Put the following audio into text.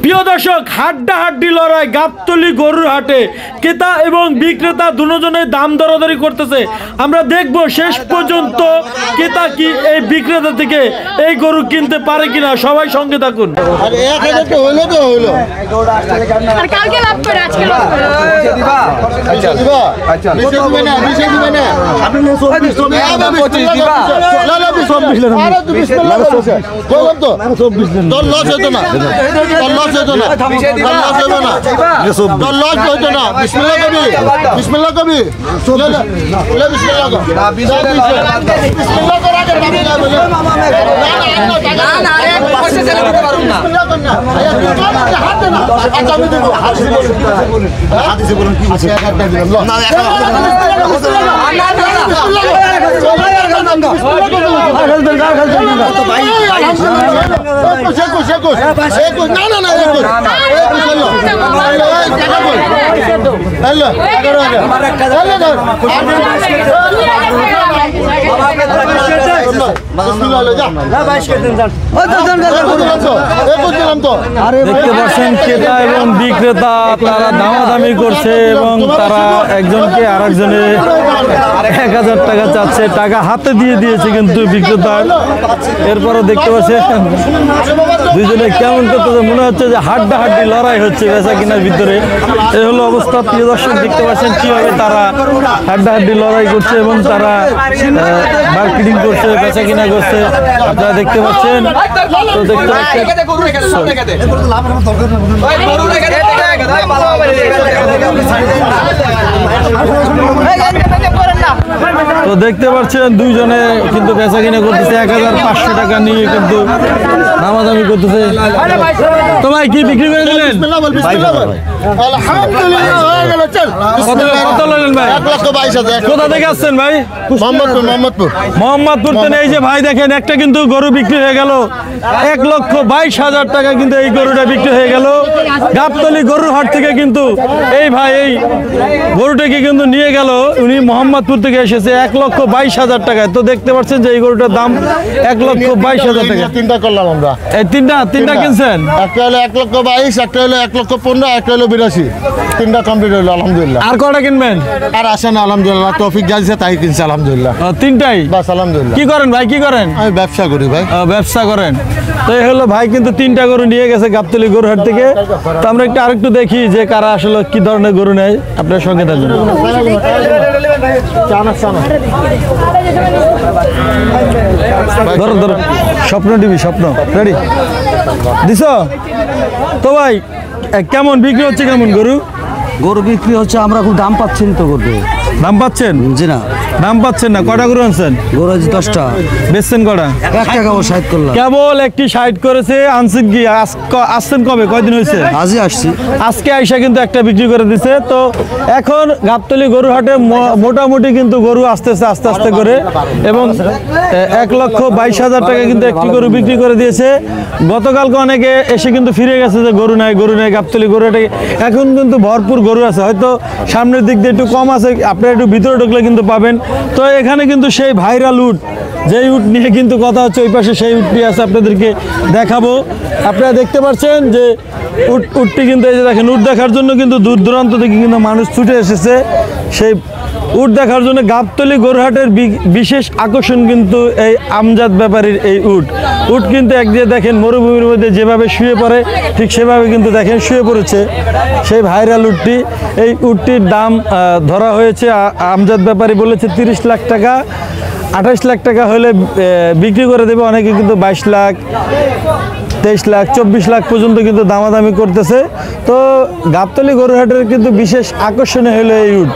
প্রিয় দর্শক, হাড্ডাহাড্ডি লড়াই গাবতলী গরুর হাটে ক্রেতা এবং বিক্রেতা দুজনেই দাম দরাদরি করতেছে। আমরা দেখব শেষ পর্যন্ত ক্রেতা কি এই বিক্রেতা থেকে এই গরু কিনতে পারে কিনা। সবাই সঙ্গে থাকুন। দেখতে পাচ্ছেন ক্রেতা এবং বিক্রেতা তারা দামাদামি করছে এবং তারা একজনকে আর একজনের 1000 টাকা চাচ্ছে। টাকা হাতে দিয়ে দিয়েছে কিন্তু বিক্রেতা। এরপরও দেখতে পাচ্ছেন দুইজনে কেমন করতেছে, মনে হচ্ছে যে হাড্ডাহাড্ডি লড়াই হচ্ছে বেচা কিনার ভিতরে। এই হলো অবস্থা। প্রিয় দর্শক, দেখতে পাচ্ছেন কিভাবে তারা হাড্ডাহাড্ডি লড়াই করছে এবং তারা মার্কেটিং করছে, বেচা কিনা করছে। আপনারা দেখতে পাচ্ছেন। তো দেখতে তো দেখতে পাচ্ছেন দুইজনে কিন্তু বেচা কিনা করতেছে। 1500 টাকা নিয়ে কিন্তু দামাদামি করতেছে। তো ভাই কি বিক্রি করে দিলেন? কোথা থেকে আসছেন ভাই? মোহাম্মদপুর। এই যে ভাই দেখেন, একটা কিন্তু গরু বিক্রি হয়ে গেল 1,22,000 টাকা কিন্তু এই গরুটা বিক্রি হয়ে গেল গাবতলী গরুর হাট থেকে। কিন্তু এই ভাই এই গরুটাকে কিন্তু নিয়ে গেল, উনি মোহাম্মদপুর থেকে এসেছে 1,22,000 টাকায়। তো দেখতে পাচ্ছেন যে এই গরুটার দাম 1,22,000 টাকা। তিনটা করলাম আমরা। এই তিনটা কিনছেন? একটা হলো 1,22,000, একটা হলো 1,15,000, একটা হলো 82। তিনটা কমপ্লিট হলো আলহামদুলিল্লাহ। আর কটা কিনবেন? আর আসে না আলহামদুলিল্লাহ, তৌফিক যাইছে তাই কিনছে আলহামদুলিল্লাহ। তিনটাই বাস আলহামদুলিল্লাহ। কি করেন ভাই? কি করেন? আমি ব্যবসা করি ভাই। ব্যবসা করেন। তো এই হলো ভাই কিন্তু 3টা গরু নিয়ে গেছে গাবতলী গরুর হাট থেকে। তো আমরা একটু আরেকটু দেখি যে কারা আসলে কি ধরনের গরু নেয়। আপনার সঙ্গে থাকবেন। ধরো ধরো, স্বপ্ন টিভি, স্বপ্ন রেডি দিছ তো ভাই? কেমন বিক্রি হচ্ছে? কেমন গরু বিক্রি হচ্ছে? আমরা খুব দাম পাচ্ছি তো। দাম পাচ্ছেন? জি না, দাম পাচ্ছেন না। কটা গরু আনছেন? গরু আছে 10টা। বেচছেন কটা? একটা কেবল 60 করলাম। কেবল একটি 60 করেছে। আনছেন কি? আসছেন কবে? কয়দিন হয়েছে? আজই আসছি। আজকে আইসা কিন্তু একটা বিক্রি করে দিছে। তো এখন গাবতলী গরু হাটে মোটামুটি কিন্তু গরু আসতেছে আস্তে আস্তে করে, এবং 1,22,000 টাকা কিন্তু একটি গরু বিক্রি করে দিয়েছে। গতকালকে অনেকে এসে কিন্তু ফিরে গেছে যে গরু নাই গাবতলী গরু হাটে। এখন কিন্তু ভরপুর গরু আছে, হয়তো সামনের দিক দিয়ে একটু কম আছে, আপনারা একটু ভিতরে ঢুকলে কিন্তু পাবেন। তো এখানে কিন্তু সেই ভাইরাল উট, যেই উট নিয়ে কিন্তু কথা হচ্ছে, ওই পাশে সেই উটটি আছে, আপনাদেরকে দেখাবো। আপনারা দেখতে পাচ্ছেন যে উটটি কিন্তু এই যে দেখেন, উট দেখার জন্য কিন্তু দূর দূরান্ত থেকে কিন্তু মানুষ ছুটে এসেছে সেই উট দেখার জন্য। গাবতলী গরুহাটের বিশেষ আকর্ষণ কিন্তু এই আমজাদ ব্যাপারীর এই উট কিন্তু একদিকে দেখেন মরুভূমির মধ্যে যেভাবে শুয়ে পড়ে, ঠিক সেভাবে কিন্তু দেখেন শুয়ে পড়েছে সেই ভাইরাল উটটি। এই উটটির দাম ধরা হয়েছে, আমজাদ ব্যাপারী বলেছে 30 লাখ টাকা। 28 লাখ টাকা হলে বিক্রি করে দেবে। অনেকে কিন্তু 22 লাখ, 23 লাখ, 24 লাখ পর্যন্ত কিন্তু দামাদামি করতেছে। তো গাবতলী গরুহাটের কিন্তু বিশেষ আকর্ষণীয় হলো এই উট।